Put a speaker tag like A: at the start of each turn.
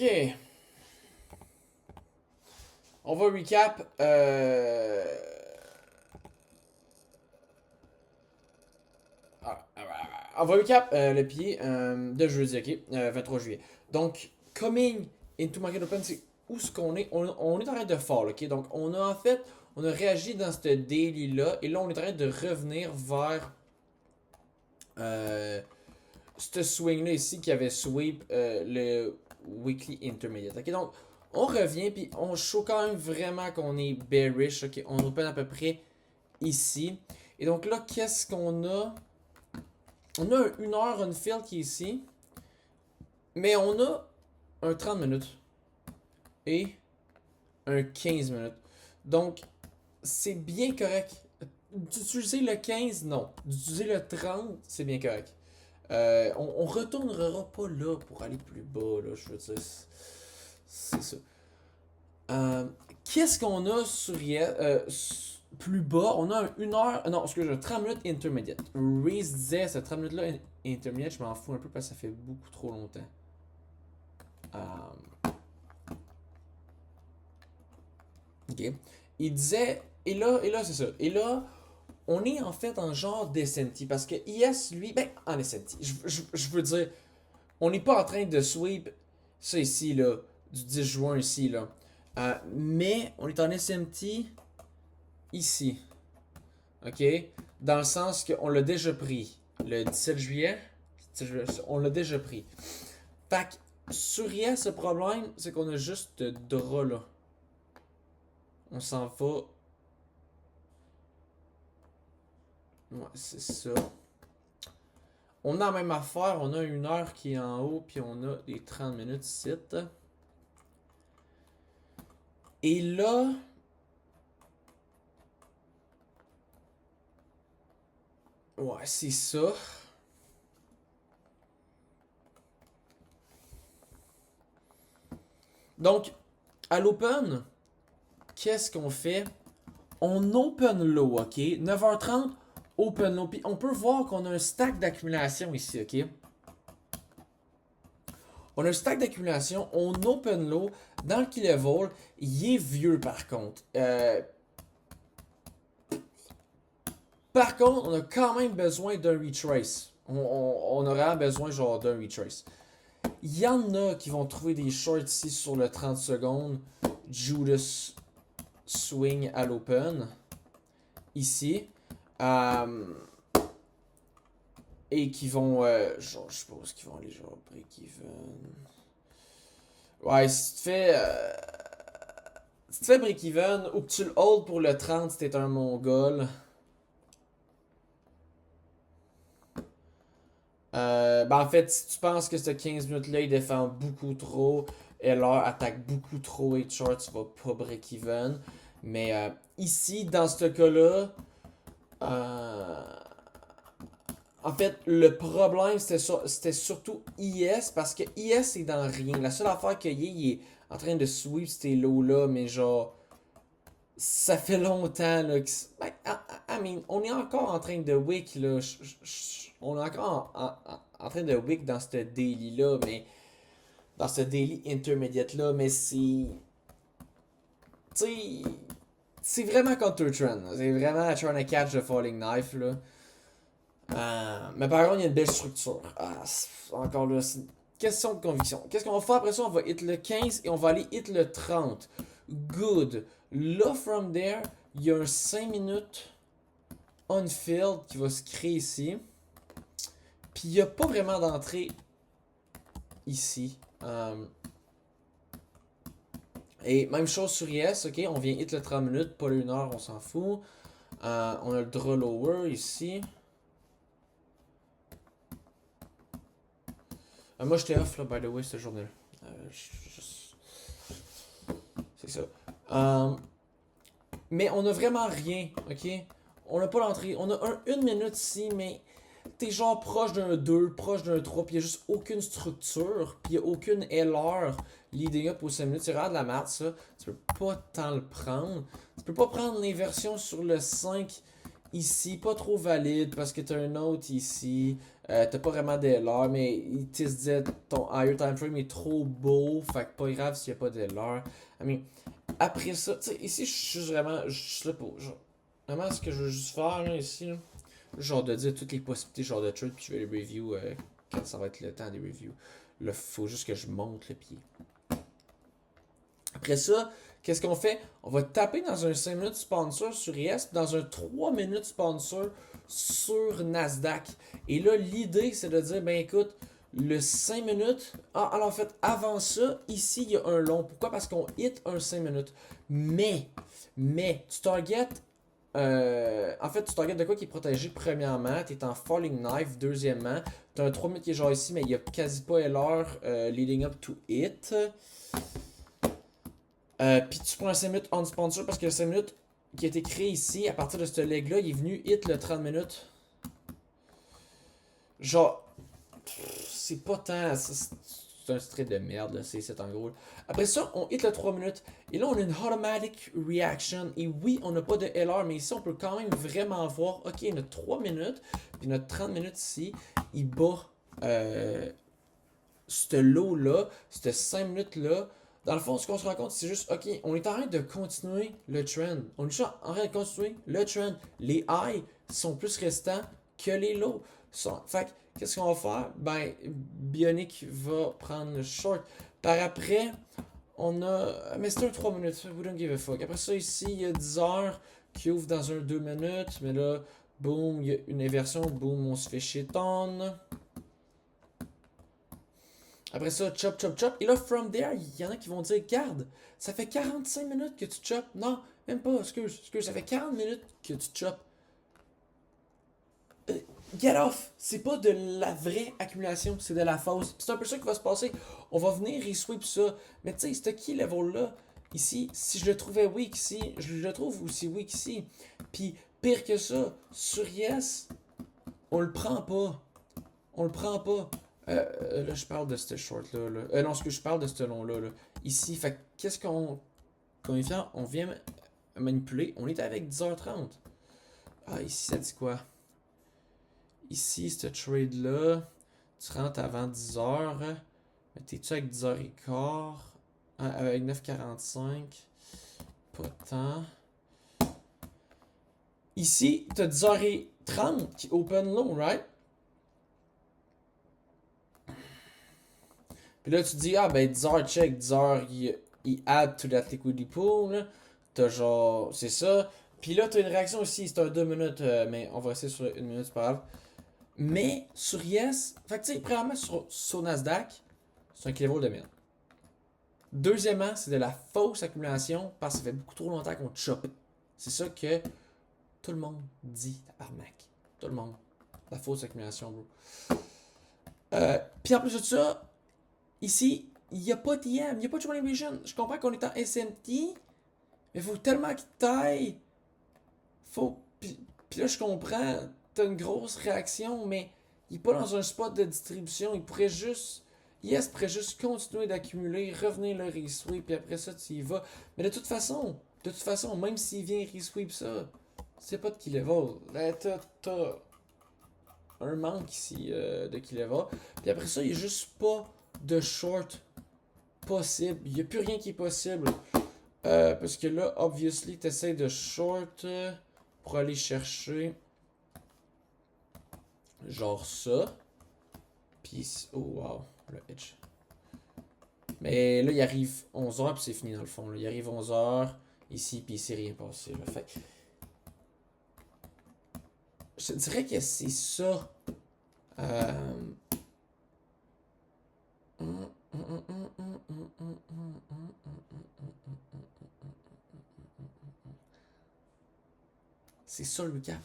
A: Ok. On va recap. On va recap le pied de jeudi, ok? 23 juillet. Donc, coming into Market Open, c'est où ce qu'on est? On est en train de fall, ok? Donc, on a réagi dans ce daily-là. Et là, on est en train de revenir vers euh, ce swing-là ici qui avait sweep le weekly intermediate. Ok, donc on revient puis on show quand même vraiment qu'on est bearish. Ok, on open à peu près ici. Et donc là, qu'est-ce qu'on a? On a un 1 heure unfilled qui est ici. Mais on a un 30 minutes et un 15 minutes. Donc, c'est bien correct. D'utiliser le 15, non. D'utiliser le 30, c'est bien correct. On retournera pas là pour aller plus bas, là, je veux dire. C'est ça. Euh, Qu'est-ce qu'on a sur plus bas? On a un 1 heure. Non, excusez, 30 minutes intermediate. Reese disait, ce 30 minutes-là intermediate, je m'en fous un peu parce que ça fait beaucoup trop longtemps. Ok. Il disait, et là c'est ça. Et là, on est en fait en genre descenti parce que IS, lui, ben, en descenti. Je veux dire, on n'est pas en train de sweep ça ici, là, du 10 juin ici, là. Mais on est en SMT ici. OK? Dans le sens qu'on l'a déjà pris. Le 17 juillet, on l'a déjà pris. Fait que sur IS, ce problème, c'est qu'on a juste de drap là. On s'en va. Ouais, c'est ça. On a la même affaire, on a une heure qui est en haut, puis on a des 30 minutes ici. Et là, ouais, c'est ça. Donc, à l'open, qu'est-ce qu'on fait? On open low, ok? 9h30, open low. Puis on peut voir qu'on a un stack d'accumulation ici, ok? On a un stack d'accumulation, on open low. Dans le key level, il est vieux par contre. Par contre, on a quand même besoin d'un retrace. On aura besoin genre d'un retrace. Il y en a qui vont trouver des shorts ici sur le 30 secondes. Judas swing à l'open. Ici. Euh, et qui vont. Genre, je suppose qu'ils vont aller genre break-even. Ouais, si tu fais. Si tu fais break-even ou que tu le hold pour le 30 si t'es un mongol. Ben en fait, si tu penses que ce 15 minutes-là, il défend beaucoup trop, et leur attaque beaucoup trop et short, tu vas pas break-even. Mais ici, dans ce cas-là, euh, en fait, le problème, c'était surtout IS, parce que IS est dans rien. La seule affaire qu'il y a, il est en train de sweep ces lows-là, mais genre, ça fait longtemps, là, ben, I mean, on est encore en train de wick, là. On est encore en train de wick dans ce daily-là, mais dans ce daily intermediate-là, mais c'est... Tu sais, c'est vraiment counter-trend. C'est vraiment trying to catch the falling knife, là. Mais par contre, il y a une belle structure. Encore là, c'est une question de conviction. Qu'est-ce qu'on va faire après ça? On va hit le 15 et on va aller hit le 30. Good. Là, from there, il y a un 5 minutes unfilled qui va se créer ici. Puis il n'y a pas vraiment d'entrée ici. Et même chose sur IS, ok? On vient hit le 30 minutes, pas le 1 heure, on s'en fout. On a le draw lower ici. Moi j'étais off là, by the way, cette journée-là. C'est ça. Mais on a vraiment rien, ok? On n'a pas l'entrée. On a une minute ici, mais t'es genre proche d'un 2, proche d'un 3, puis il n'y a juste aucune structure, puis il n'y a aucune LR leading up aux 5 minutes. C'est vraiment de la merde, ça. Tu peux pas tant le prendre. Tu peux pas prendre l'inversion sur le 5 Ici, pas trop valide parce que t'as un autre ici. T'as pas vraiment d'erreur, mais il te disait ton higher time frame est trop beau. Fait que pas grave s'il y a pas d'erreur. I mean, après ça, tu sais, ici, je suis juste vraiment. Je suis là pour. Vraiment, ce que je veux juste faire là, ici, là, genre de dire toutes les possibilités, genre de trade, puis je vais les review quand ça va être le temps des reviews. Là, faut juste que je monte le pied. Après ça, qu'est-ce qu'on fait? On va taper dans un 5 minutes sponsor sur IS, dans un 3 minutes sponsor sur Nasdaq. Et là, l'idée, c'est de dire, ben écoute, le 5 minutes. Ah, alors en fait, avant ça, ici, il y a un long. Pourquoi? Parce qu'on hit un 5 minutes. Tu target. En fait, tu target de quoi qui est protégé premièrement. Tu es en Falling Knife, deuxièmement. Tu as un 3 minutes qui est genre ici, mais il n'y a quasi pas l'heure leading up to it. Puis tu prends un 5 minutes on sponsor parce que le 5 minutes qui a été créé ici, à partir de ce leg-là, il est venu hit le 30 minutes. Genre, c'est pas tant. C'est un straight de merde, là, c'est en gros. Après ça, on hit le 3 minutes. Et là, on a une automatic reaction. Et oui, on n'a pas de LR, mais ici, on peut quand même vraiment voir. Ok, notre 3 minutes, puis notre 30 minutes ici, il bat ce lot-là, cette 5 minutes-là. Dans le fond, ce qu'on se rend compte, c'est juste, ok, on est en train de continuer le trend. On est juste en train de continuer le trend. Les highs sont plus restants que les lows. Fait que, qu'est-ce qu'on va faire? Ben, Bionic va prendre le short. Par après, on a. Mais c'est un 3 minutes. We don't give a fuck. Après ça, ici, il y a 10 heures qui ouvre dans un 2 minutes. Mais là, boom, il y a une inversion. Boom, on se fait shit on. Après ça, chop, chop, chop. Et là, from there, il y en a qui vont dire, garde, ça fait 45 minutes que tu chop. Non, même pas, excuse, ça fait 40 minutes que tu chop. Get off! C'est pas de la vraie accumulation, c'est de la fausse. C'est un peu ça qui va se passer. On va venir resweep ça. Mais tu sais, ce key level là, ici, si je le trouvais weak ici, je le trouve aussi weak ici. Puis pire que ça, sur Yes, on le prend pas. On le prend pas. Là, je parle de ce short-là. Là. Non, ce que je parle de ce long-là. Là. Ici, fait qu'est-ce qu'on vient faire? On vient manipuler. On est avec 10h30. Ah, ici, ça dit quoi? Ici, ce trade-là, tu rentres avant 10h. Mais t'es-tu avec 10h15? Avec 9h45? Pas tant. Ici, t'as 10h30 qui open low, right? Puis là, tu dis, ah ben 10h check, 10h il add to that liquidity pool. T'as genre, c'est ça. Puis là, t'as une réaction aussi, c'est un 2 minutes, mais on va rester sur 1 minute, c'est pas grave. Mais sur Yes, fait que tu sais, premièrement, sur Nasdaq, c'est un level de merde. Deuxièmement, c'est de la fausse accumulation parce que ça fait beaucoup trop longtemps qu'on chop. C'est ça que tout le monde dit, tabarnak. Tout le monde. La fausse accumulation, bro. Puis en plus de ça, ici, il n'y a pas TM, il n'y a pas de Trailing Vision. Je comprends qu'on est en SMT, mais il faut tellement qu'il taille. Faut. Puis là, je comprends, t'as une grosse réaction, mais il n'est pas dans un spot de distribution. Il pourrait juste. Yes, pourrait juste continuer d'accumuler, revenir le resweep, puis après ça, tu y vas. Mais de toute façon, même s'il vient resweep ça, c'est pas de key level. Là, t'as un manque ici de key level. Puis après ça, il n'y a juste pas de short possible. Il n'y a plus rien qui est possible. Parce que là, obviously, tu essaies de short pour aller chercher genre ça. Puis, oh wow, le edge. Mais là, il arrive 11h, puis c'est fini dans le fond. Là. Il arrive 11h, ici, puis il s'est rien passé. Là. Fait je dirais que c'est ça. C'est ça le recap.